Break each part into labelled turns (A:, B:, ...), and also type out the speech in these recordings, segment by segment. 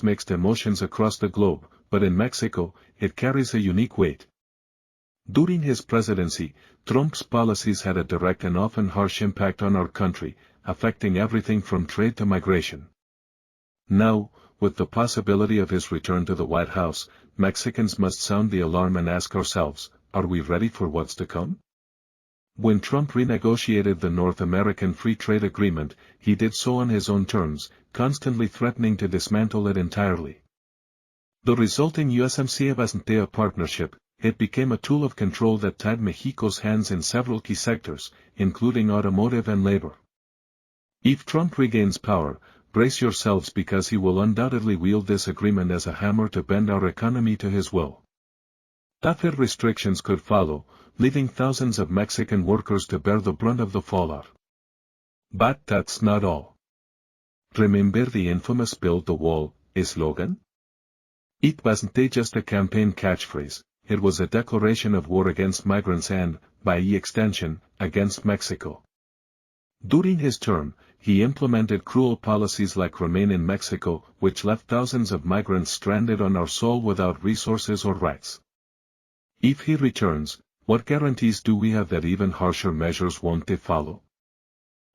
A: sparks mixed emotions across the globe, but in Mexico, it carries a unique weight. During his presidency, Trump's policies had a direct and often harsh impact on our country, affecting everything from trade to migration. Now, with the possibility of his return to the White House, Mexicans must sound the alarm and ask ourselves, are we ready for what's to come? When Trump renegotiated the North American Free Trade Agreement, he did so on his own terms, constantly threatening to dismantle it entirely. The resulting USMCA partnership, it became a tool of control that tied Mexico's hands in several key sectors, including automotive and labor. If Trump regains power, brace yourselves because he will undoubtedly wield this agreement as a hammer to bend our economy to his will. Tougher restrictions could follow, leaving thousands of Mexican workers to bear the brunt of the fallout. But that's not all. Remember the infamous "Build the Wall" slogan? It wasn't just a campaign catchphrase, it was a declaration of war against migrants and, by extension, against Mexico. During his term, he implemented cruel policies like Remain in Mexico, which left thousands of migrants stranded on our soil without resources or rights. If he returns, what guarantees do we have that even harsher measures won't follow?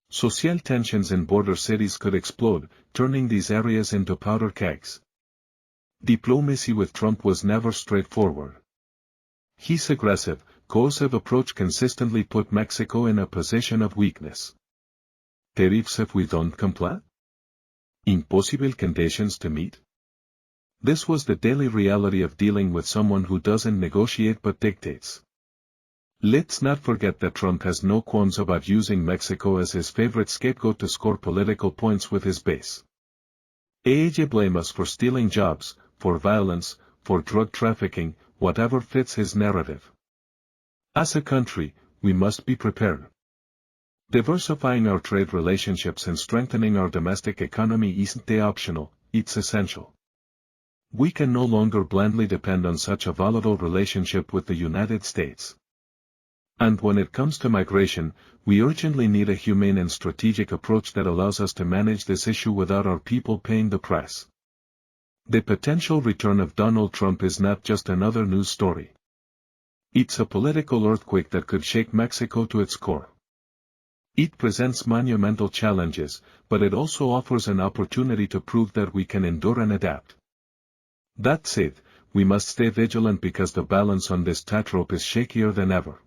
A: Social tensions in border cities could explode, turning these areas into powder kegs. Diplomacy with Trump was never straightforward. His aggressive, coercive approach consistently put Mexico in a position of weakness. Tariffs if we don't comply? Impossible conditions to meet? This was the daily reality of dealing with someone who doesn't negotiate but dictates. Let's not forget that Trump has no qualms about using Mexico as his favorite scapegoat to score political points with his base. They blame us for stealing jobs, for violence, for drug trafficking, whatever fits his narrative. As a country, we must be prepared. Diversifying our trade relationships and strengthening our domestic economy isn't optional, it's essential. We can no longer blindly depend on such a volatile relationship with the United States. And when it comes to migration, we urgently need a humane and strategic approach that allows us to manage this issue without our people paying the price. The potential return of Donald Trump is not just another news story. It's a political earthquake that could shake Mexico to its core. It presents monumental challenges, but it also offers an opportunity to prove that we can endure and adapt. That said, we must stay vigilant because the balance on this tightrope is shakier than ever.